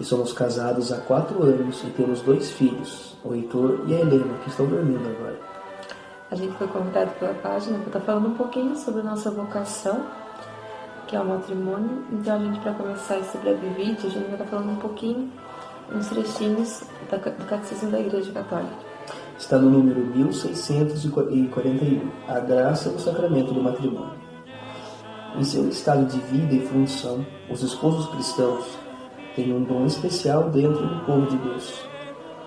somos casados há 4 anos e temos 2 filhos, o Heitor e a Helena, que estão dormindo agora. A gente foi convidado pela página para estar falando um pouquinho sobre a nossa vocação, que é o matrimônio. Então, a gente, para começar esse breve vídeo, a gente vai estar falando um pouquinho, uns trechinhos do Catecismo da Igreja Católica. Está no número 1641, a graça do sacramento do matrimônio. Em seu estado de vida e função, os esposos cristãos têm um dom especial dentro do povo de Deus.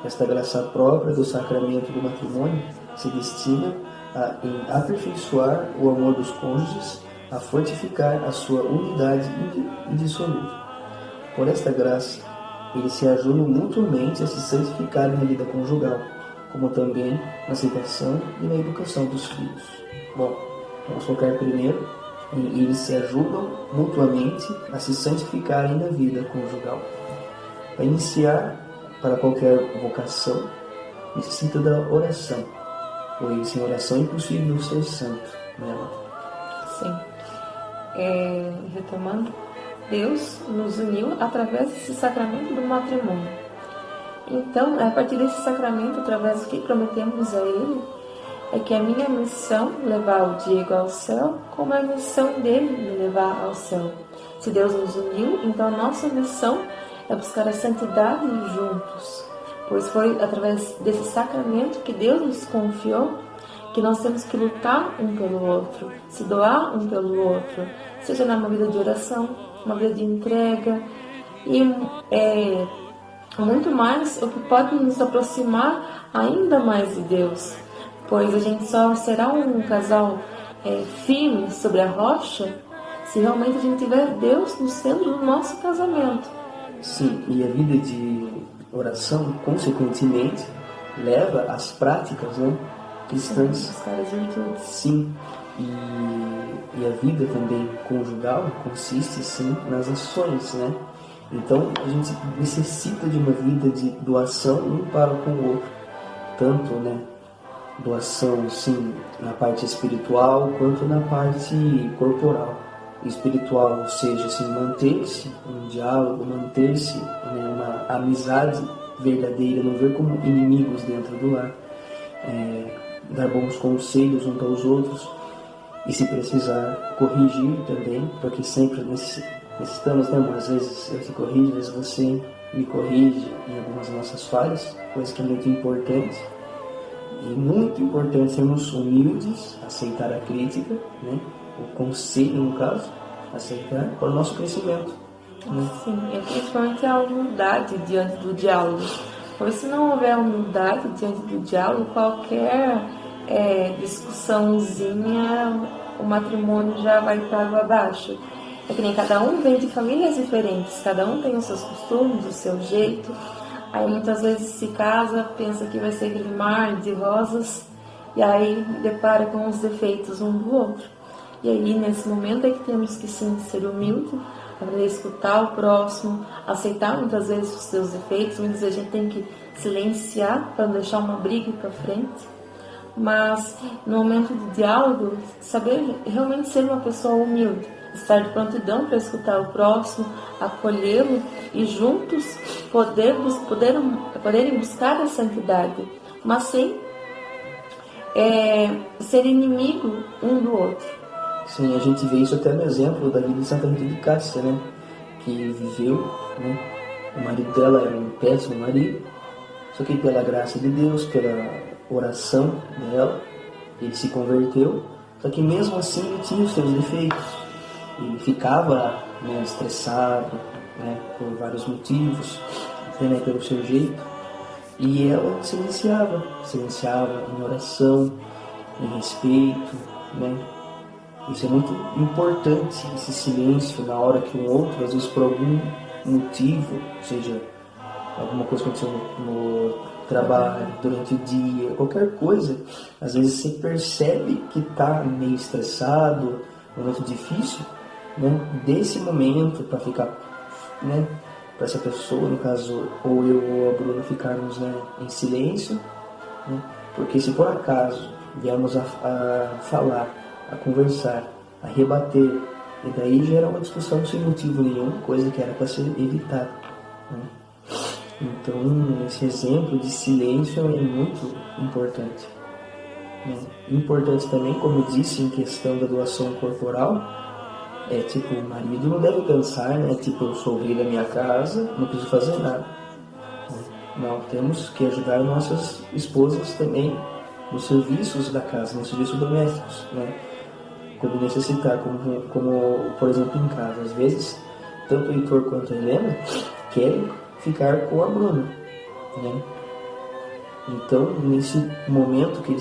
Esta graça própria do sacramento do matrimônio se destina em aperfeiçoar o amor dos cônjuges, a fortificar a sua unidade indissolúvel. Por esta graça, eles se ajudam mutuamente a se santificarem na vida conjugal, como também na aceitação e na educação dos filhos. Bom, vamos focar primeiro em eles se ajudam mutuamente a se santificarem na vida conjugal. Para iniciar, para qualquer vocação, necessita da oração, pois sem oração é impossível ser santo, né? Sim. Retomando, Deus nos uniu através desse sacramento do matrimônio. Então, a partir desse sacramento, através do que prometemos a Ele, é que a minha missão levar o Diego ao céu, como a missão dele me levar ao céu. Se Deus nos uniu, então a nossa missão é buscar a santidade juntos, pois foi através desse sacramento que Deus nos confiou que nós temos que lutar um pelo outro, se doar um pelo outro, seja numa vida de oração, uma vida de entrega e muito mais, o que pode nos aproximar ainda mais de Deus, pois a gente só será um casal firme sobre a rocha se realmente a gente tiver Deus no centro do nosso casamento. Sim, e a vida de oração, consequentemente, leva às práticas, né, cristãs. Sim, buscar as virtudes. Sim, e a vida também conjugal consiste, sim, nas ações, né? Então, a gente necessita de uma vida de doação um para com o outro. Tanto, né, doação, sim, na parte espiritual, quanto na parte corporal. Espiritual, ou seja, assim, manter-se um diálogo, manter-se, né, uma amizade verdadeira, não ver como inimigos dentro do lar, dar bons conselhos uns aos outros e, se precisar, corrigir também, porque sempre necessitamos, né, amor? Às vezes eu te corrijo, às vezes você me corrige em algumas nossas falhas, coisa que é muito importante. E muito importante sermos humildes, aceitar a crítica, né? O conselho, no caso, aceitar para o nosso crescimento. Né? Sim, e principalmente a humildade diante do diálogo. Pois se não houver humildade diante do diálogo, qualquer discussãozinha, o matrimônio já vai para água abaixo. É que nem cada um vem de famílias diferentes, cada um tem os seus costumes, o seu jeito. Aí muitas vezes se casa, pensa que vai ser aquele mar de rosas, e aí depara com os defeitos um do outro. E aí nesse momento é que temos que sim ser humilde, aprender a escutar o próximo, aceitar muitas vezes os seus defeitos. Muitas vezes a gente tem que silenciar para não deixar uma briga para frente. Mas no momento de diálogo, saber realmente ser uma pessoa humilde, estar de prontidão para escutar o próximo, acolhê-lo e juntos poderem buscar a santidade, mas sem ser inimigo um do outro. Sim, a gente vê isso até no exemplo da vida de Santa Rita de Cássia, né? Que viveu, né? O marido dela era um péssimo marido, só que pela graça de Deus, pela oração dela, ele se converteu, só que mesmo assim ele tinha os seus defeitos. Ele ficava, né, estressado, né, por vários motivos, né, pelo seu jeito, e ela silenciava em oração, em respeito, né? Isso é muito importante, esse silêncio na hora que um outro, às vezes por algum motivo, seja alguma coisa que aconteceu no trabalho, durante o dia, qualquer coisa, às vezes você percebe que está meio estressado, um momento difícil, né? Desse momento para ficar, né, para essa pessoa, no caso, ou eu ou a Bruna ficarmos, né, em silêncio, né? Porque se por acaso viermos a falar, a conversar, a rebater, e daí gera uma discussão sem motivo nenhum, coisa que era para ser evitada, né? Então, esse exemplo de silêncio é muito importante. Né? Importante também, como eu disse, em questão da doação corporal, tipo, o marido não deve pensar, né? Tipo, eu sou o rei da minha casa, não preciso fazer nada. Não, temos que ajudar nossas esposas também nos serviços da casa, nos serviços domésticos, né? Quando necessitar, como por exemplo em casa. Às vezes, tanto o Heitor quanto a Helena querem ficar com a Bruna, né? Então, nesse momento que ele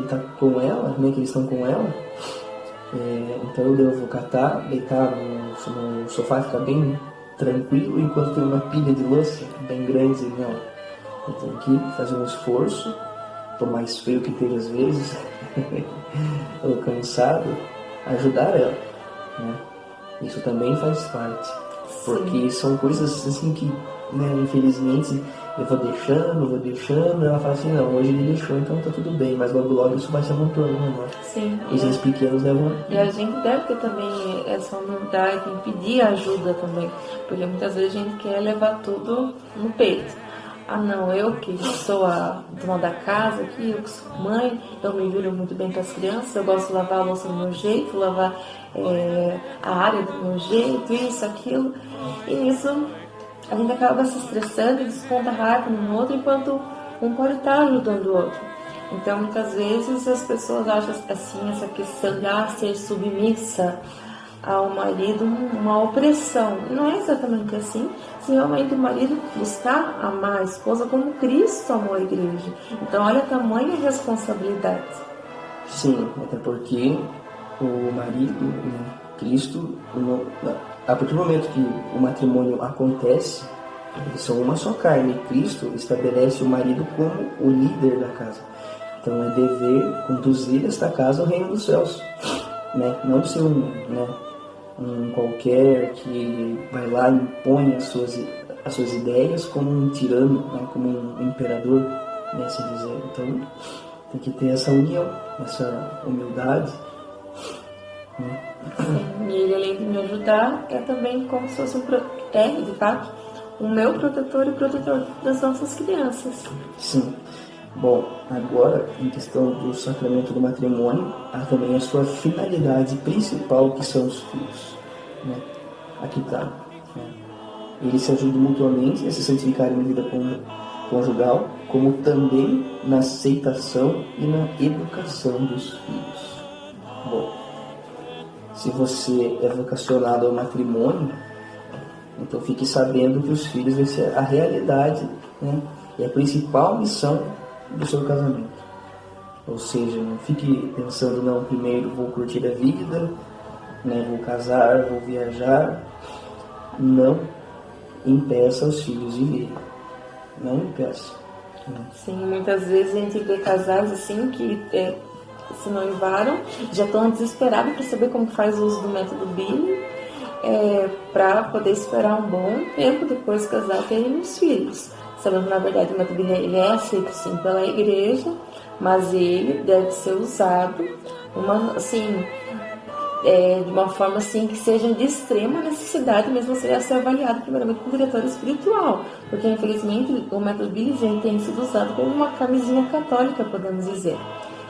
está com ela, né? Que eles estão com ela, então eu devo catar, deitar no sofá, ficar bem tranquilo, enquanto tem uma pilha de louça bem grande. Não, eu tenho que fazer um esforço, tô mais feio que teve às vezes, ou cansado, ajudar ela, né? Isso também faz parte, porque são coisas assim que, né, infelizmente eu vou deixando, ela fala assim, não, hoje ele deixou, então tá tudo bem, mas logo isso vai se amontoando, né, amor? Sim. Esses pequenos levam... E a gente deve ter também essa humildade em pedir ajuda também, porque muitas vezes a gente quer levar tudo no peito. Ah não, eu que sou a dona da casa aqui, eu que sou mãe, eu me viro muito bem com as crianças, eu gosto de lavar a louça do meu jeito, lavar a área do meu jeito, isso, aquilo. E nisso a gente acaba se estressando e desconta raiva no outro, enquanto um pode estar ajudando o outro. Então, muitas vezes as pessoas acham assim, essa questão de ser submissa ao marido uma opressão. E não é exatamente assim, se realmente o marido buscar amar a esposa como Cristo amou a igreja. Então, olha a tamanha responsabilidade. Sim, até porque o marido, né, Cristo, a partir do momento que o matrimônio acontece, eles são uma só carne. Cristo estabelece o marido como o líder da casa. Então é dever conduzir esta casa ao reino dos céus, né? Não ser um qualquer que vai lá e impõe as suas ideias como um tirano, né? Como um imperador, né? Assim dizer. Então tem que ter essa união, essa humildade. Né? Sim, e ele, além de me ajudar, é também como se fosse de fato, o meu protetor e protetor das nossas crianças. Sim. Bom, agora, em questão do sacramento do matrimônio, há também a sua finalidade principal, que são os filhos. Né? Aqui está. Né? Eles se ajudam mutuamente a se santificarem na vida conjugal, como também na aceitação e na educação dos filhos. Bom, se você é vocacionado ao matrimônio, então fique sabendo que os filhos vai ser a realidade, né? E a principal missão do seu casamento. Ou seja, não fique pensando, não, primeiro vou curtir a vida, né, vou casar, vou viajar. Não impeça os filhos de viver. Não impeça. Sim, muitas vezes a gente vê casais assim que se noivaram, já estão desesperados para saber como faz o uso do método Billy, para poder esperar um bom tempo depois de casar e terem os filhos. Sabendo que, na verdade, o método Billy é aceito sim pela igreja, mas ele deve ser usado de uma forma assim, que seja de extrema necessidade, mesmo seria ser avaliado primeiramente com o diretor espiritual, porque infelizmente o método Billy Jane tem sido usado como uma camisinha católica, podemos dizer.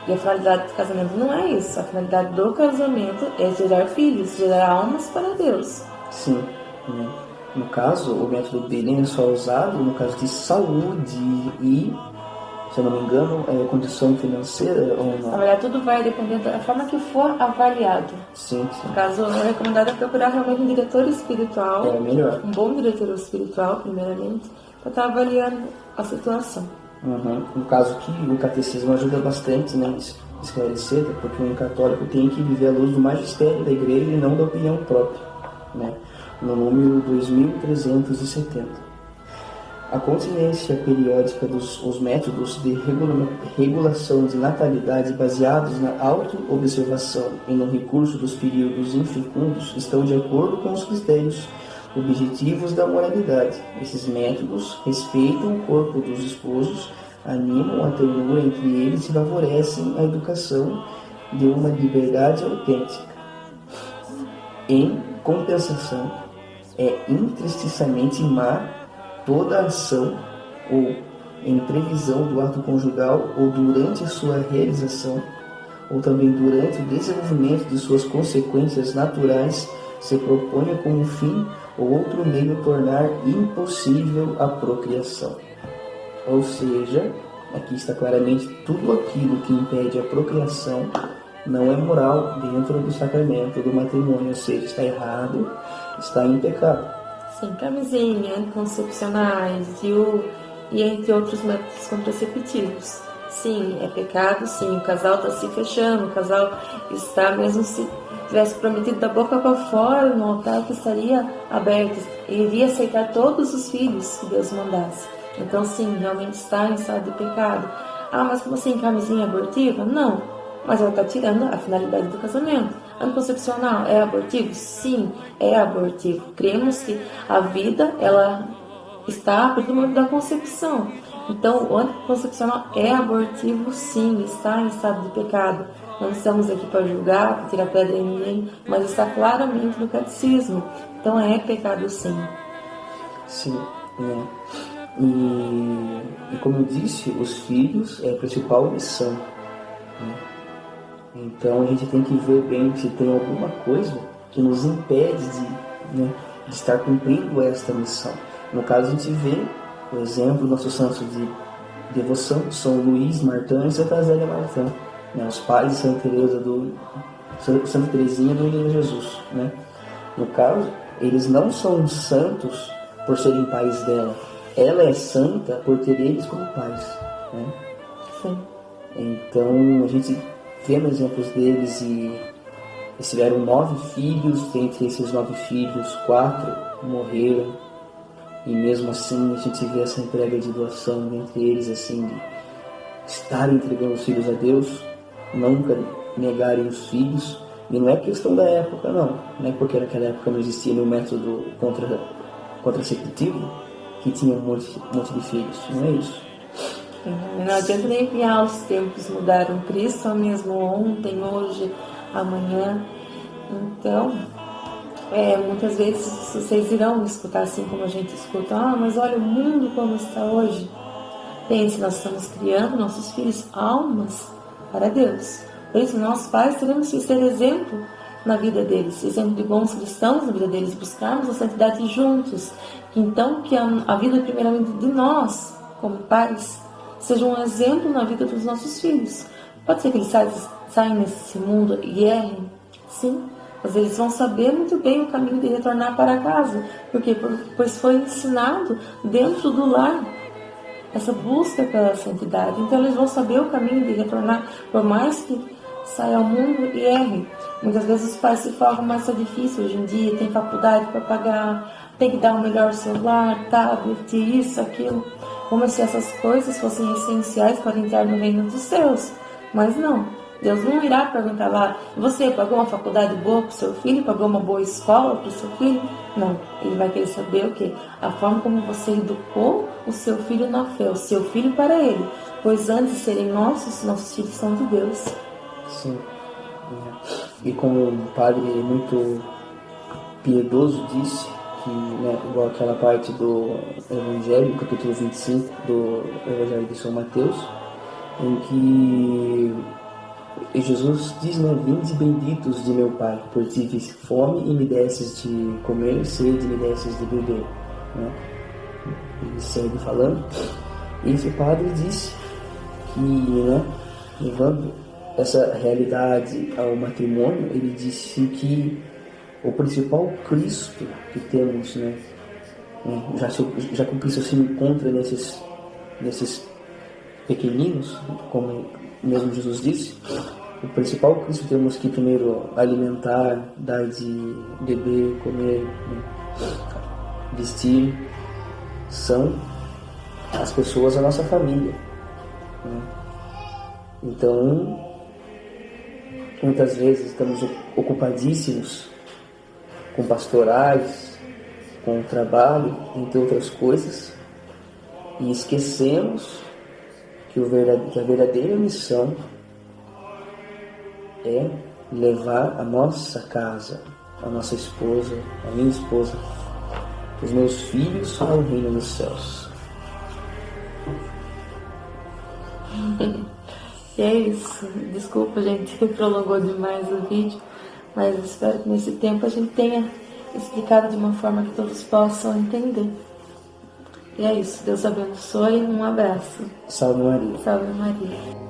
E a finalidade do casamento não é isso. A finalidade do casamento é gerar filhos, gerar almas para Deus. Sim. No caso, o método Billy é só usado no caso de saúde e, se eu não me engano, condição financeira ou não. Na verdade, tudo vai depender da forma que for avaliado. Sim. No caso, é recomendado procurar realmente um diretor espiritual. É melhor. Um bom diretor espiritual, primeiramente, para estar avaliando a situação. No caso que o catecismo ajuda bastante, né, esclarecer, porque um católico tem que viver à luz do magistério da igreja e não da opinião própria, né, no número 2370. A continência periódica os métodos de regulação de natalidade baseados na auto-observação e no recurso dos períodos infecundos estão de acordo com os critérios objetivos da moralidade. Esses métodos respeitam o corpo dos esposos, animam a ternura entre eles e favorecem a educação de uma liberdade autêntica. Em compensação, é intrinsecamente má toda ação ou em previsão do ato conjugal ou durante a sua realização ou também durante o desenvolvimento de suas consequências naturais se proponha como fim ou outro meio tornar impossível a procriação. Ou seja, aqui está claramente tudo aquilo que impede a procriação não é moral dentro do sacramento do matrimônio, ou seja, está errado, está em pecado. Sim, camisinha, anticoncepcionais e entre outros métodos contraceptivos. Sim, é pecado, sim, o casal está se fechando, o casal está, mesmo se tivesse prometido da boca para fora no altar, que estaria aberto, ele iria aceitar todos os filhos que Deus mandasse. Então, sim, realmente está em estado de pecado. Ah, mas como assim, camisinha abortiva? Não, mas ela está tirando a finalidade do casamento. Anticoncepcional é abortivo? Sim, é abortivo. Cremos que a vida, ela está a partir do momento da concepção. Então, o anticoncepcional é abortivo, sim, está em estado de pecado. Não estamos aqui para julgar, para tirar pedra em ninguém, mas está claramente no catecismo. Então, é pecado, sim. Sim, né? E como eu disse, os filhos é a principal missão, né? Então, a gente tem que ver bem se tem alguma coisa que nos impede de estar cumprindo esta missão. No caso, a gente vê o exemplo dos nossos santos de devoção, São Luís Martã e Santa Zélia Martã, né? Os pais de Santa Teresinha do Menino Jesus, né? No caso, eles não são santos por serem pais dela, ela é santa por ter eles como pais, né? Sim. Então, a gente vendo exemplos deles e eles tiveram 9 filhos, dentre esses 9 filhos, 4 morreram. E mesmo assim a gente vê essa entrega de doação entre eles, assim, de estarem entregando os filhos a Deus, nunca negarem os filhos. E não é questão da época, não é porque naquela época não existia nenhum método contraceptivo que tinha um monte de filhos, não é isso. Não adianta nem enviar, os tempos mudaram. Cristo é o mesmo ontem, hoje, amanhã. Então, muitas vezes vocês irão escutar assim como a gente escuta: ah, mas olha o mundo como está hoje. Pense, nós estamos criando nossos filhos almas para Deus. Por isso, nós pais teremos que ser exemplo na vida deles, exemplo de bons cristãos na vida deles, buscarmos a santidade juntos. Então, que a vida primeiramente de nós, como pais, seja um exemplo na vida dos nossos filhos. Pode ser que eles saiam nesse mundo e errem, sim, mas eles vão saber muito bem o caminho de retornar para casa, pois foi ensinado dentro do lar essa busca pela santidade. Então eles vão saber o caminho de retornar, por mais que saia ao mundo e erre. Muitas vezes os pais se falam: mas é difícil hoje em dia, tem faculdade para pagar, tem que dar o melhor celular, tablet, isso, aquilo, como se essas coisas fossem essenciais para entrar no reino dos céus. Mas não, Deus não irá perguntar lá: você pagou uma faculdade boa para o seu filho? Pagou uma boa escola para o seu filho? Não, Ele vai querer saber o quê? A forma como você educou o seu filho na fé, o seu filho para Ele. Pois antes de serem nossos filhos são de Deus. Sim. E como um padre muito piedoso disse, que, igual aquela parte do Evangelho, capítulo 25 do Evangelho de São Mateus, em que Jesus diz: vinde benditos de meu Pai, por tive fome e me desses de comer, sede e me desses de beber. Ele segue falando. E esse padre disse que, levando essa realidade ao matrimônio, ele disse que o principal Cristo que temos, já que o Cristo se encontra nesses pequeninos, como mesmo Jesus disse, o principal Cristo que temos que primeiro alimentar, dar de beber, comer, vestir, são as pessoas da nossa família. Então, muitas vezes estamos ocupadíssimos com pastorais, com trabalho, entre outras coisas, e esquecemos que a verdadeira missão é levar a nossa casa, a nossa esposa, a minha esposa, que os meus filhos farão o reino dos céus. E é isso. Desculpa, gente, prolongou demais o vídeo, mas espero que nesse tempo a gente tenha explicado de uma forma que todos possam entender. E é isso. Deus abençoe. Um abraço. Salve Maria. Salve Maria.